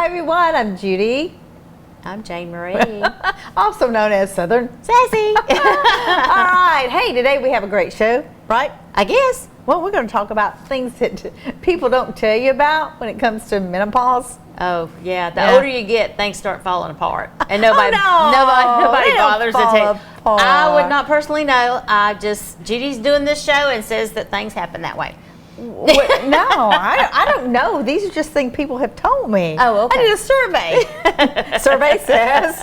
Hi everyone, I'm Judy. I'm Jane Marie. Also known as Southern Sassy. All right, hey, today we have a great show, right? I guess. Well, we're going to talk about things that people don't tell you about when it comes to menopause. Oh, yeah. The older you get, things start falling apart. And nobody They don't bothers to fall tell. apart. I would not personally know. Judy's doing this show and says that things happen that way. No, I don't know. These are just things people have told me. Oh, okay. I did a survey. Survey says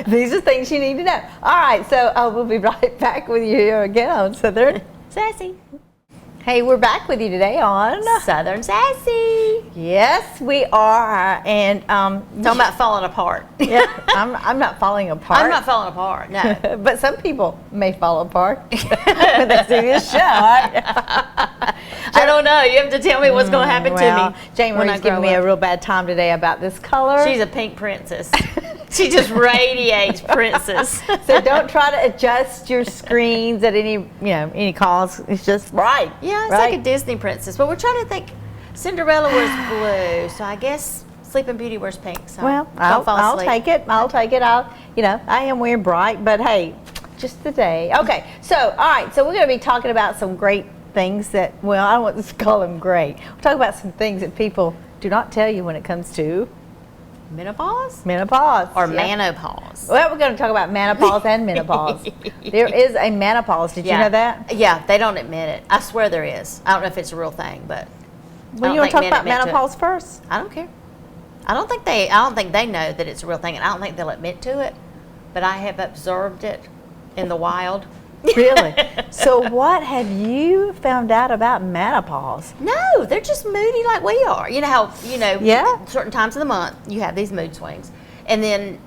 these are things you need to know. All right, so we'll be right back with you here again on Southern Sassy. Hey, we're back with you today on Southern Sassy. Yes, we are, and Talking about falling apart. yeah, I'm not falling apart. I'm not falling apart, no. But some people may fall apart when they see this show. I don't know. You have to tell me what's going to happen to me. Jane Marie's giving me a real bad time today about this color. She's a pink princess. She just radiates princess. So don't try to adjust your screens at any cost. It's just right. Yeah, it's right? like a Disney princess. But we're trying to think. Cinderella wears blue, so I guess Sleeping Beauty wears pink. So Well, don't fall I'll asleep. take it. I'll take it. I am wearing bright, but hey, just the day. Okay, so all right, so we're going to be talking about some great things that, well, I don't want to call them great. We'll talk about some things that people do not tell you when it comes to menopause Yeah. or manopause. Well, we're going to talk about menopause and menopause. There is a menopause. Did you know that? Yeah, they don't admit it. I swear there is. I don't know if it's a real thing, but Well, you want to talk about menopause first? I don't care. I don't think they know that it's a real thing, and I don't think they'll admit to it. But I have observed it in the wild. Really? So what have you found out about menopause? No, they're just moody like we are. You know how, Yeah. certain times of the month you have these mood swings. And then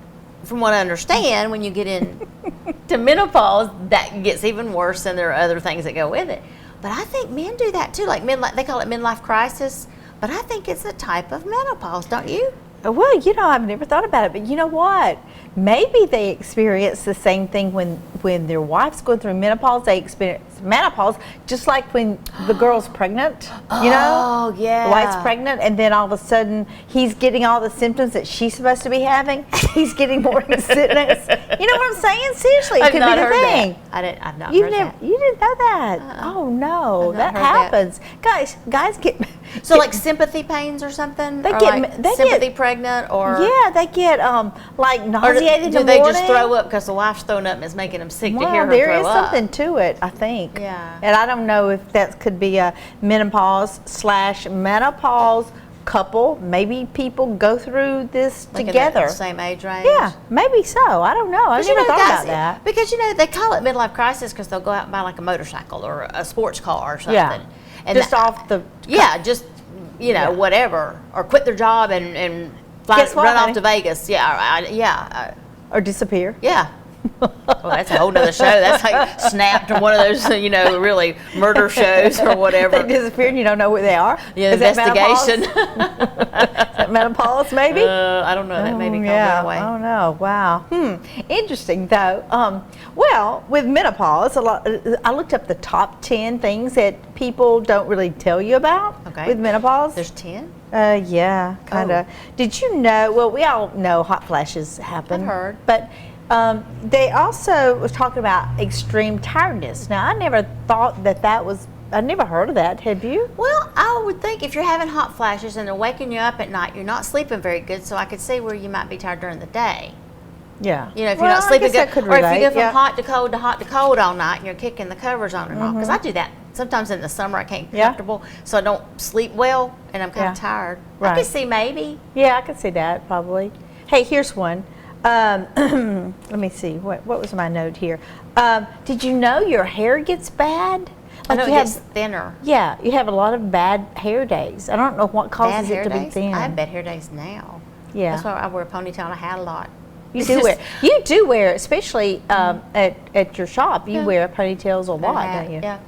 from what I understand, when you get into menopause, that gets even worse, and there are other things that go with it. But I think men do that too. Like they call it midlife crisis, but I think it's a type of menopause, don't you? Well, I've never thought about it, but you know what? Maybe they experience the same thing when their wife's going through menopause. They experience menopause just like when the girl's pregnant, Oh, yeah. The wife's pregnant, and then all of a sudden he's getting all the symptoms that she's supposed to be having. He's getting morning sickness. You know what I'm saying? Seriously, it could be the thing. I've not heard that. You didn't know that? Oh no, that happens. Guys get So like sympathy pains or something? They or get like sympathy pregnant or they get like or nauseated in do the they morning. just throw up because the wife's throwing up and it's making them sick to hear her There throw is up? something to it, I think. Yeah. And I don't know if that could be a menopause/menopause couple. Maybe people go through this Like together. in the same age range? Yeah, maybe so. I don't know. I never thought about that. Because they call it midlife crisis because they'll go out and buy like a motorcycle or a sports car or something. Yeah. And Just off the whatever, or quit their job and Guess what, run honey? off to Vegas. Or disappear. Yeah. Well, that's a whole nother show. That's like Snapped or one of those, really murder shows or whatever. They disappeared and you don't know where they are. Yeah, Is that investigation. Is that menopause, maybe? I don't know. That may be called that way. I don't know. Wow. Interesting, though. Well, with menopause, I looked up the top 10 things that people don't really tell you about with menopause. There's 10? Yeah, kind of. Did you know? Well, we all know hot flashes happen. I've heard. But they also was talking about extreme tiredness. Now, I never thought that was. I never heard of that. Have you? Well, I would think if you're having hot flashes and they're waking you up at night, you're not sleeping very good. So I could see where you might be tired during the day. Yeah. If you're not sleeping good, could or if you relate, go from hot to cold to hot to cold all night, and you're kicking the covers on and off. Because I do that sometimes in the summer. I can't be comfortable, so I don't sleep well, and I'm kind of tired. Right. I could see maybe. Yeah, I could see that probably. Hey, here's one. Let me see. What was my note here? Did you know your hair gets bad? I know Like it you gets thinner. Yeah, you have a lot of bad hair days. I don't know what causes Bad it to hair be days? thin. I have bad hair days now. Yeah. That's why I wear a ponytail and a hat a lot. You do wear, especially at your shop. You wear ponytails a lot, don't you? Yeah.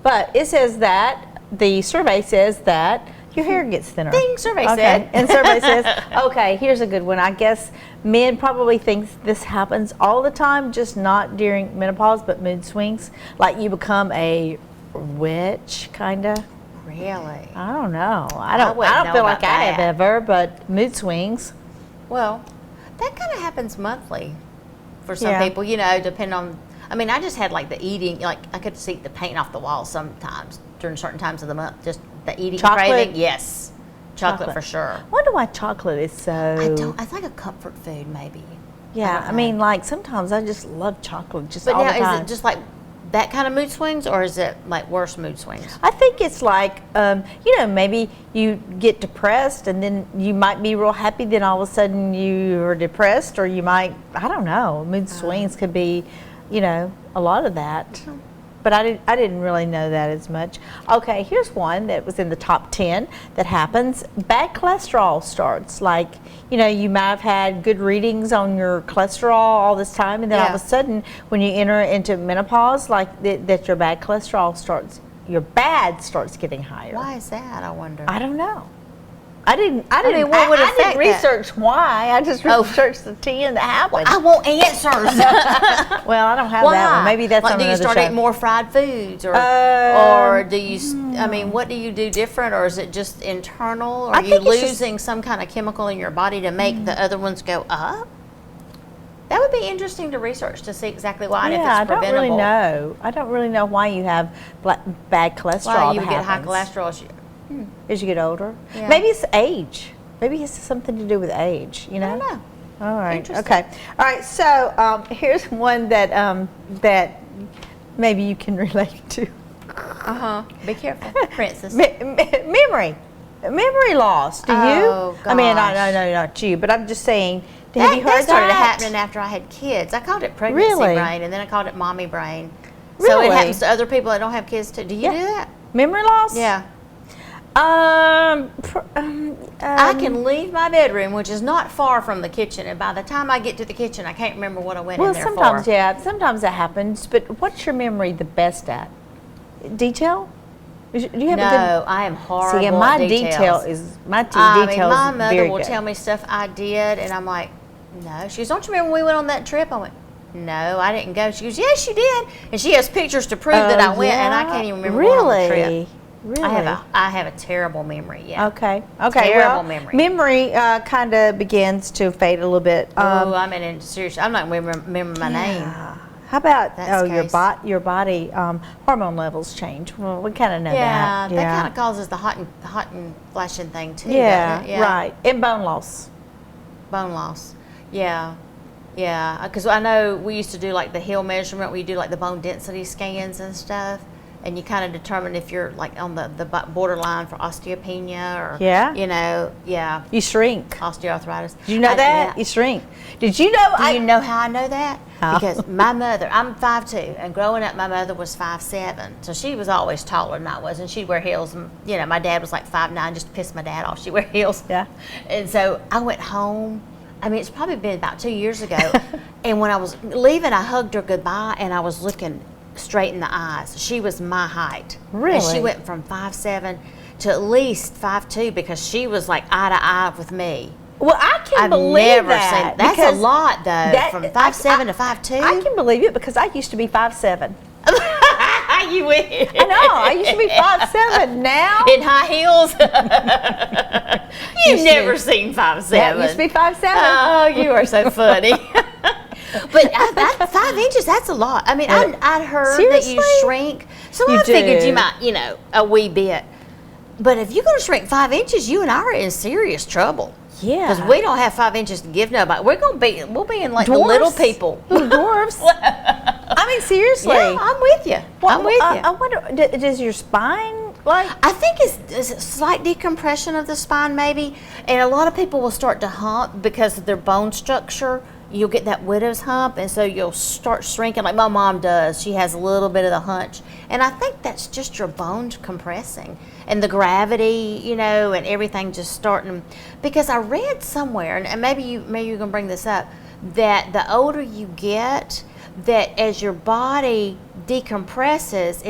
But it says that the survey says that your hair gets thinner. Ding, survey said. And survey says, okay, here's a good one. I guess men probably think this happens all the time, just not during menopause, but mood swings. Like you become a witch, kind of. Really? I don't know. I wouldn't don't know feel like about I have that. ever, but mood swings. Well, that kind of happens monthly for some Yeah. people, depending on. I mean, I just had like the eating, like I could see the paint off the wall sometimes during certain times of the month. Just the eating Chocolate? craving. Yes. Chocolate for sure. I wonder why chocolate is so. It's like a comfort food, maybe. Yeah, don't I mean, know. like sometimes I just love chocolate just But all now, the time. is it just like that kind of mood swings, or is it like worse mood swings? I think it's like, maybe you get depressed and then you might be real happy, then all of a sudden you are depressed, or you might, I don't know, mood swings could be, a lot of that. But I didn't really know that as much. Okay, here's one that was in the top 10 that happens. Bad cholesterol starts. Like, you might have had good readings on your cholesterol all this time, and then all of a sudden, when you enter into menopause, like that your bad cholesterol starts, your bad starts getting higher. Why is that, I wonder? I don't know. I didn't what would affect that? research why. I just researched the 10 that happened. I want answers. Well, I don't have that one. Maybe that's like, on do you another start show. eating more fried foods, or do you? I mean, what do you do different, or is it just internal? Or I are you think it's just- losing some kind of chemical in your body to make the other ones go up? That would be interesting to research to see exactly why and if Yeah, it's I don't preventable. really know. I don't really know why you have bad cholesterol. Why you that would get high happens cholesterol? as you get older. Yeah. Maybe it's age. Maybe it's something to do with age. I don't know. All right. Interesting. Okay. All right. So here's one that that maybe you can relate to. Be careful, princess. Memory loss. Do you? Oh, I mean, gosh. no, not you. But I'm just saying. Have you heard that started that? happening after I had kids. I called it pregnancy Really? brain, and then I called it mommy brain. So Really? it happens to other people that don't have kids too. Do you Yeah. do that? Memory loss? Yeah. I I can leave my bedroom, which is not far from the kitchen, and by the time I get to the kitchen, I can't remember what I went in there sometimes, for. yeah, sometimes that happens. But what's your memory the best at? Detail? Do you have a No, I am horrible. good? See, and my at detail details. is my I mean, detail my is mother very will good. tell me stuff I did, and I'm like, no. She goes, don't you remember when we went on that trip? I went, no, I didn't go. She goes, yes, you did. And she has pictures to prove that I went, and I can't even remember going on the trip. Really? I have a terrible memory. Yeah. Okay. Terrible well, memory. Memory kind of begins to fade a little bit. Oh, I'm in serious. I'm not going to remember my name. How about That's your body hormone levels change? Well, we kind of know Yeah, that. that kind of causes the hot and flashing thing too. Yeah, doesn't it? right. And bone loss. Bone loss. Yeah. Because I know we used to do like the hill measurement where you do like the bone density scans and stuff. And you kind of determine if you're like on the borderline for osteopenia or, You shrink. osteoarthritis. Did you know that? Yeah. You shrink. Did you know? Do you know how I know that? How? Because my mother, I'm 5'2", and growing up, my mother was 5'7", so she was always taller than I was, and she'd wear heels. And my dad was like 5'9", just to piss my dad off. She'd wear heels. Yeah. And so I went home. I mean, it's probably been about 2 years ago, and when I was leaving, I hugged her goodbye, and I was looking straight in the eyes. She was my height. Really? And she went from 5'7" to at least 5'2" because she was like eye to eye with me. Well, I can I've believe never that. seen that's a because lot though. From 5'7" to 5'2". I can believe it because I used to be 5'7". You wish. I know. I used to be 5'7". Now In high heels. You've Used to never be. seen 5'7". Yeah, used to be 5'7". Oh, you are so funny. But 5 inches, that's a lot. I mean, I'd heard that you Seriously? shrink. So You I figured do. you might, a wee bit. But if you're going to shrink 5 inches, you and I are in serious trouble. Yeah. Because we don't have 5 inches to give nobody. We'll be in like the Dwarfs? little people. Little dwarfs. I mean, seriously. Yeah, I'm with you. I'm with you. I wonder, does your spine like? I think it's a slight decompression of the spine maybe, and a lot of people will start to hump because of their bone structure. You'll get that widow's hump, and so you'll start shrinking like my mom does. She has a little bit of the hunch, and I think that's just your bones compressing and the gravity, and everything just starting. Because I read somewhere, and maybe you're gonna bring this up, that the older you get, that as your body decompresses,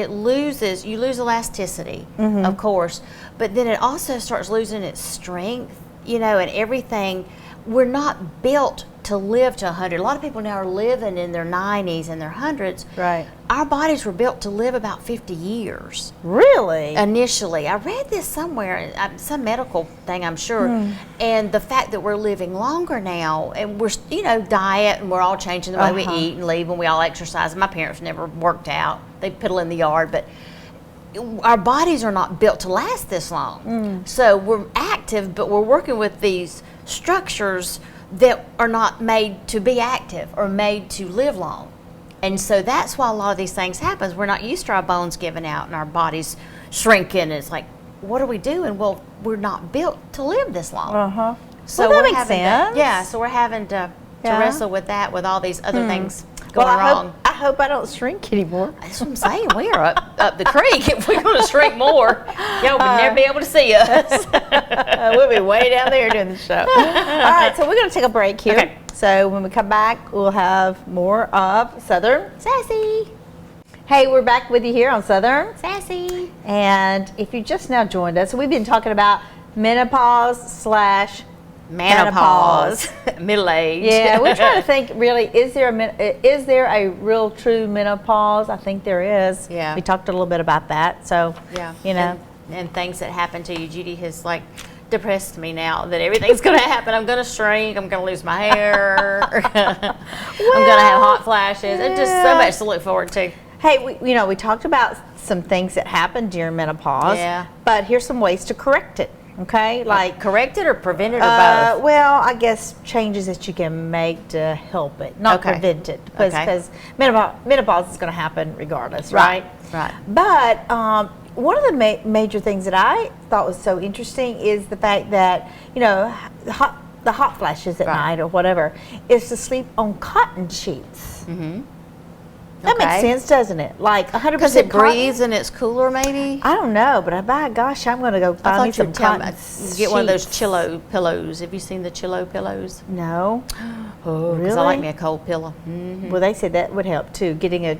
you lose elasticity, of course, but then it also starts losing its strength, and everything. we're not built to live to 100. A lot of people now are living in their 90s and their 100s. Right. Our bodies were built to live about 50 years. Really? Initially. I read this somewhere, some medical thing, I'm sure. And the fact that we're living longer now, and we're, diet, and we're all changing the way we eat and live, and we all exercise. My parents never worked out. They piddle in the yard, but our bodies are not built to last this long. So we're active, but we're working with these structures that are not made to be active or made to live long. And so that's why a lot of these things happen. We're not used to our bones giving out and our bodies shrinking. It's like, what are we doing? Well, we're not built to live this long. So well, that we're makes sense. so we're having to wrestle with that, with all these other things going well, wrong. I hope I don't shrink anymore. That's what I'm saying. We are up the creek. If we're going to shrink more, y'all would never be able to see us. We'll be way down there doing the show. All right, so we're going to take a break here. Okay. So when we come back, we'll have more of Southern Sassy. Hey, we're back with you here on Southern Sassy. And if you just now joined us, we've been talking about menopause / Menopause. Middle age. Yeah, we're trying to think really, is there a real true menopause? I think there is. Yeah. We talked a little bit about that. So, And things that happen to you. Judy has depressed me now that everything's going to happen. I'm going to shrink. I'm going to lose my hair. I'm going to have hot flashes. And just so much to look forward to. Hey, we talked about some things that happen during menopause. Yeah. But here's some ways to correct it. Okay, like correct it or prevent it or both? Well, I guess changes that you can make to help it, not prevent it, because menopause is going to happen regardless, right? Right. But one of the major things that I thought was so interesting is the fact that the hot flashes at night or whatever is to sleep on cotton sheets. That makes sense, doesn't it? Like 100% because it breathes and it's cooler, maybe. I don't know, but by gosh, I'm going to go find me some cotton sheets. Get one of those Chillo pillows. Have you seen the Chillo pillows? No. Oh, really? Because I like me a cold pillow. Well, they said that would help too. Getting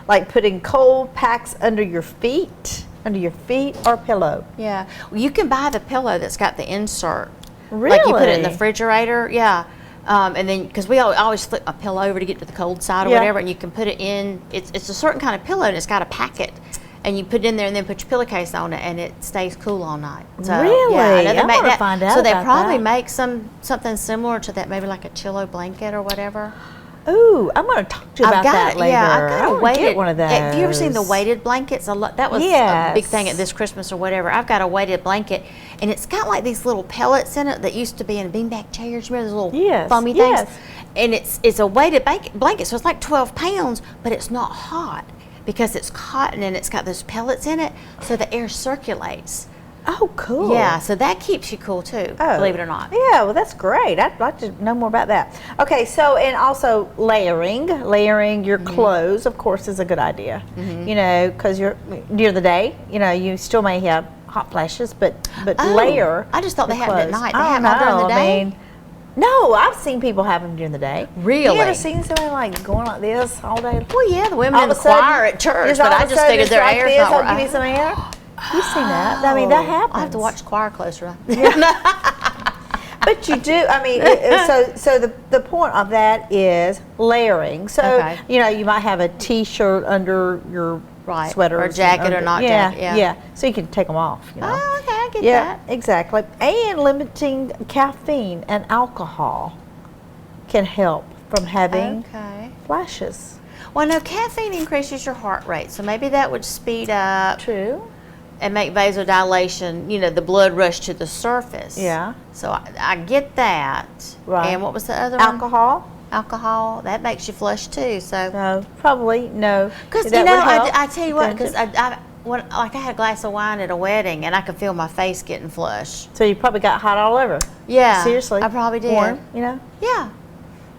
like putting cold packs under your feet or pillow. Yeah. Well, you can buy the pillow that's got the insert. Really? Like you put it in the refrigerator. Yeah. And then, because we always flip a pillow over to get to the cold side or whatever, and you can put it in. It's a certain kind of pillow, and it's got a packet, and you put it in there, and then put your pillowcase on it, and it stays cool all night. So, really? Yeah, I want to find out. So they about probably that. make something similar to that, maybe like a Chillo blanket or whatever. Ooh, I'm going to talk to you about that later. Yeah, I've got a weighted. Get one of those. Have you ever seen the weighted blankets? That was a big thing at this Christmas or whatever. I've got a weighted blanket, and it's got like these little pellets in it that used to be in beanbag chairs. Remember those little foamy things? Yes. And it's a weighted blanket, so it's like 12 pounds, but it's not hot because it's cotton and it's got those pellets in it, so the air circulates. Oh, cool. Yeah, so that keeps you cool too, believe it or not. Yeah, well, that's great. I'd like to know more about that. Okay, so, and also layering your clothes, of course, is a good idea. Because you're near the day, you still may have hot flashes, but layer. I just thought they happened at night. They happen happen during the day? I mean, no, I've seen people have them during the day. Really? You ever seen somebody like going like this all day? Well, yeah, the women in the choir at church, but I just figured their air's not right. I'll give you some air. You've seen that. I mean, that happens. I have to watch the choir closer. But you do. I mean, so the point of that is layering. So you might have a T-shirt under your sweater or jacket or not jacket. Yeah. So you can take them off. Oh, okay, I get that. Yeah, exactly. And limiting caffeine and alcohol can help from having flashes. Well, no, caffeine increases your heart rate, so maybe that would speed up. True. And make vasodilation, the blood rush to the surface. Yeah. So I get that. Right. And what was the other one? Alcohol, that makes you flush too. So probably no. Because I tell you what, because I had a glass of wine at a wedding and I could feel my face getting flushed. So you probably got hot all over. Yeah. Seriously. I probably did. Warm, Yeah.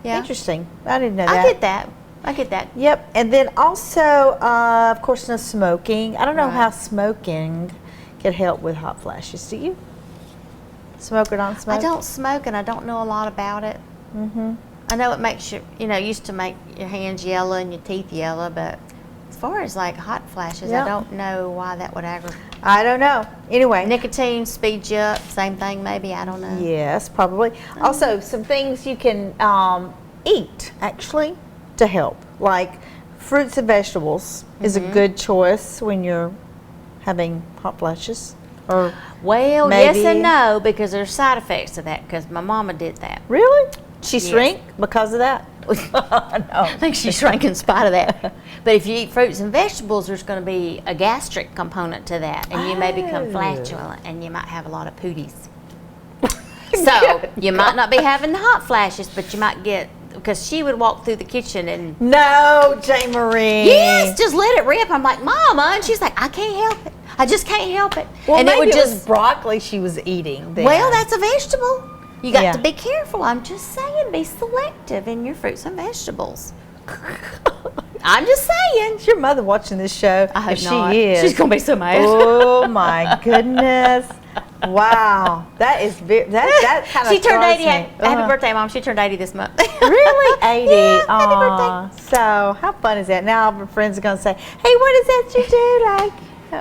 Interesting. I didn't know that. I get that. Yep. And then also, of course, no smoking. I don't know how smoking could help with hot flashes. Do you? Smoke or don't smoke? I don't smoke, and I don't know a lot about it. I know it makes you, used to make your hands yellow and your teeth yellow, but As far as like hot flashes, Yeah. I don't know why that would aggravate. I don't know. Anyway. Nicotine speeds you up. Same thing, maybe. I don't know. Yes, probably. Also, some things you can eat, actually, to help. Like fruits and vegetables is a good choice when you're having hot flashes. Or Well, maybe, yes and no, because there's side effects to that, because my mama did that. Really? She Yes. shrink because of that? No. I think she shrank in spite of that. But if you eat fruits and vegetables, there's going to be a gastric component to that, and you may become Oh. flatulent, and you might have a lot of pooties. So you might not be having the hot flashes, but you might get, because she would walk through the kitchen and, No, J. Marie. yes, just let it rip. I'm like, Mama, and she's like, I can't help it. I just can't help it. Well, and maybe it would was just, broccoli she was eating then. well, that's a vegetable. You got Yeah. to be careful. I'm just saying, be selective in your fruits and vegetables. I'm just saying. Is your mother watching this show? I hope If not. she is. She's gonna be so mad. Oh my goodness! Wow, that is that kind of. She turned 80. me. Happy birthday, Mom. She turned 80 this month. Really, 80. Yeah, happy Aw. So how fun is that? Now our friends are gonna say, "Hey, what is that you do?"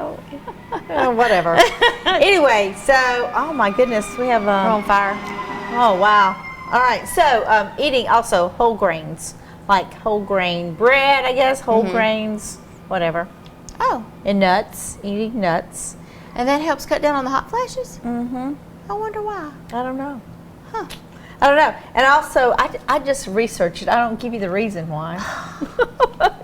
Like, whatever. Anyway, so oh my goodness, we have We're on fire. Oh wow! All right, so eating also whole grains, like whole grain bread, I guess, whole grains, whatever, Oh, and nuts. Eating nuts. and that helps cut down on the hot flashes? Mm-hmm. I wonder why. I don't know. Huh. I don't know. And also, I just researched it. I don't give you the reason why.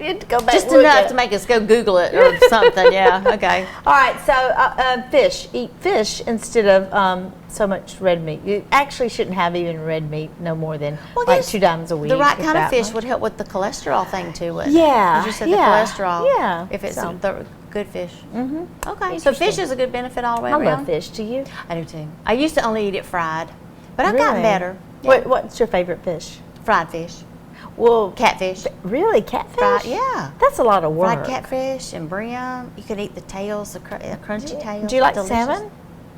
You had to go back. Just and look enough at to it. make us go Google it or something. Yeah, okay. All right, so fish. Eat fish instead of so much red meat. You actually shouldn't have even red meat no more than Well, like yes, 2 times a week. The right if kind of that fish much. would help with the cholesterol thing too, wouldn't Yeah, it? You just said yeah, the cholesterol. yeah, If it's so. the good fish. Mm-hmm. Okay, so fish Interesting. is a good benefit all the way I around. love fish. Do you? I do too. I used to only eat it fried, but I've gotten Really? better. What's your favorite fish? Fried fish. Well, Catfish. really, catfish? Fried, yeah. That's a lot of work. Fried catfish and brim. You could eat the tails, the crunchy tails. Do you like Delicious. salmon?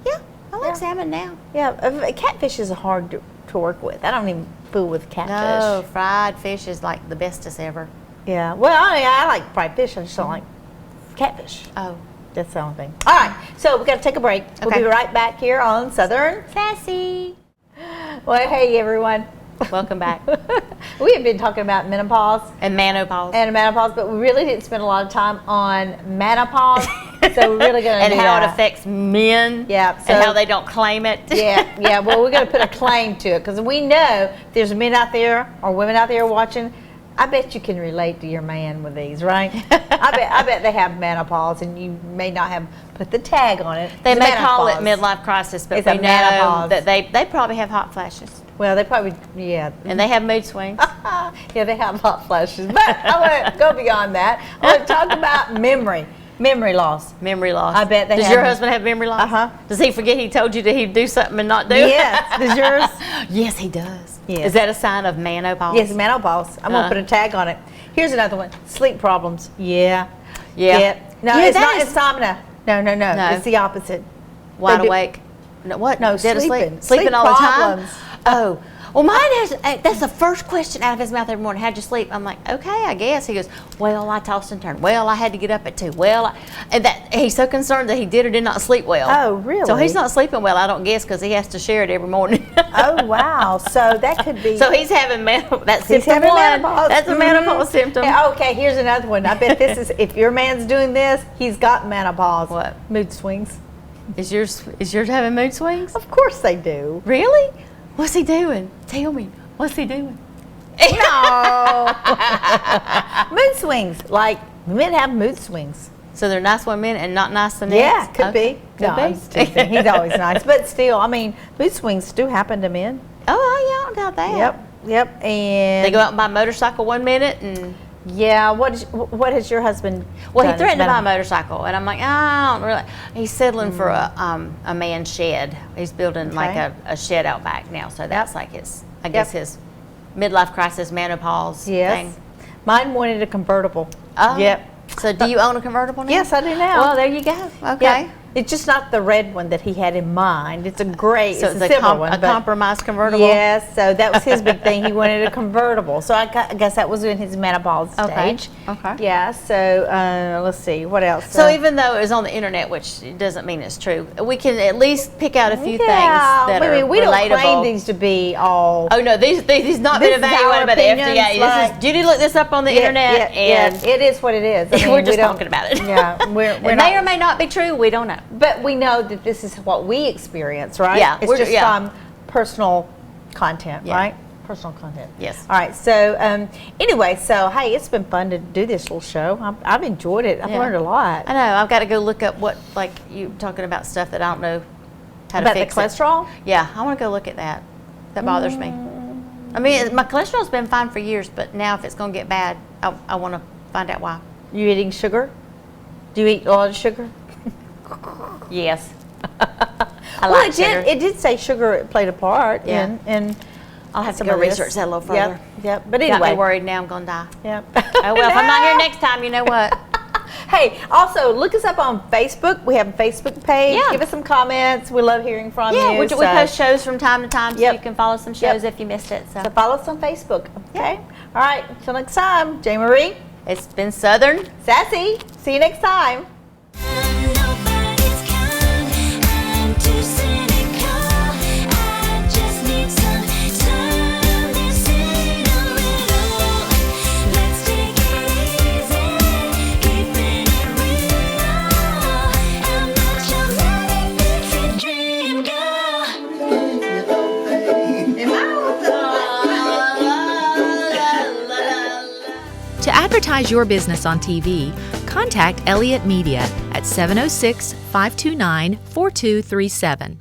Yeah, I like Yeah. salmon now. Yeah, catfish is hard to work with. I don't even fool with catfish. No, fried fish is like the bestest ever. Yeah, well, I like fried fish. I just don't like catfish. Oh, That's the only thing. All right, so we got to take a break. We'll Okay. be right back here on Southern. Sassy. Well, hey everyone. Welcome back. We have been talking about menopause And menopause. and menopause, but we really didn't spend a lot of time on menopause. So we're really going to and do how that. it affects men. Yeah, and so- how they don't claim it. Yeah. Well, we're going to put a claim to it because we know if there's men out there or women out there watching. I bet you can relate to your man with these, right? I bet they have menopause, and you may not have put the tag on it. They It's may call it menopause. midlife crisis, but It's we a know menopause. that they probably have hot flashes. Well, they probably, yeah. And they have mood swings. Yeah, they have hot flashes. But I want to go beyond that. I want to talk about memory loss. Memory loss. I bet they Does have- your husband have memory loss? Uh-huh. Does he forget he told you that he'd do something and not do it? Yes. Does yours? Yes, he does. Yes. Is that a sign of menopause? Yes, menopause. I'm going to put a tag on it. Here's another one. Sleep problems. Yeah. Yeah. No, Yeah, it's that not is- insomnia. No. No. It's the opposite. Wide They do- awake. No, what? No, Dead sleeping. asleep? Sleeping Sleep all problems. the time? Oh. Well, mine has, that's the first question out of his mouth every morning. How'd you sleep? I'm like, okay, I guess. He goes, well, I tossed and turned. Well, I had to get up at 2. Well, and that he's so concerned that he did or did not sleep well. Oh, really? So he's not sleeping well, I don't guess, because he has to share it every morning. Oh, wow. So that could be. So he's having that's He's symptom having one. menopause. That's a Mhm. menopause symptom. Yeah, okay, here's another one. I bet this is, if your man's doing this, he's got menopause. What? Mood swings. Is yours having mood swings? Of course they do. Really? What's he doing? Tell me. What's he doing? No. Mood swings. Like, men have mood swings. So they're nice one minute and not nice the next? Yeah, could Okay. be. Could No, be. I'm just teasing. He's always nice. But still, I mean, mood swings do happen to men. Oh, yeah, I don't doubt that. Yep. And They go out and buy a motorcycle one minute and, yeah, what has your husband well, he done? threatened to buy a Menopause. motorcycle. And I'm like, I don't really. He's settling for a man's shed. He's building like Okay. a shed out back now. So that's like his, I guess his midlife crisis, menopause Yes. thing. Mine wanted a convertible. Oh. Yep. So do you own a convertible now? Yes, I do now. Well, there you go. Okay. Yep. It's just not the red one that he had in mind. It's a gray, So it's a silver one. a but- compromise convertible? Yes, so that was his big thing. He wanted a convertible. So I guess that was in his menopause stage. Okay. Yeah, so let's see, what else? So even though it was on the internet, which doesn't mean it's true, we can at least pick out a few things yeah, that I are mean, we don't claim relatable. these to be all. Oh no, these not This been is our evaluated by the opinions, FDA. like- This is Judy looked this up on the internet, and it is what it is. I mean, we're we just don't- talking about it. Yeah, we're it not. may or may not be true. We don't know. But we know that this is what we experience, right? Yeah, it's we're- just yeah. personal content, Yeah. right? Personal content. Yes. All right. So anyway, so hey, it's been fun to do this little show. I've enjoyed it. I've Yeah. learned a lot I know. I've got to go look up what, like you talking about stuff that I don't know how about to the fix cholesterol. it. Yeah, I want to go look at that. That bothers me. I mean, my cholesterol's been fine for years, but now if it's going to get bad, I want to find out why. You eating sugar? Do you eat a lot of sugar? Yes. Well, like sugar. It did say sugar played a part Yeah. in I'll have to some go of this. research that a little Yep. further. Yep. But Got me anyway. worried now I'm going to die. Yep. Oh, well, if I'm not here next time, you know what? Hey, also look us up on Facebook. We have a Facebook page. Yeah. Give us some comments. We love hearing from Yeah, you. we so, post shows from time to time, so Yep. you can follow some shows Yep. if you missed it. so follow us on Facebook. Okay. All right. Until next time, Jay Marie, It's been Southern. Sassy. See you next time. Nobody's kind. I'm too cynical. I just need some time to sit a little. Let's take it easy, keeping it real. I'm not your manic pixie dream girl. To advertise your business on TV, contact Elliott Media at 706 529 4237.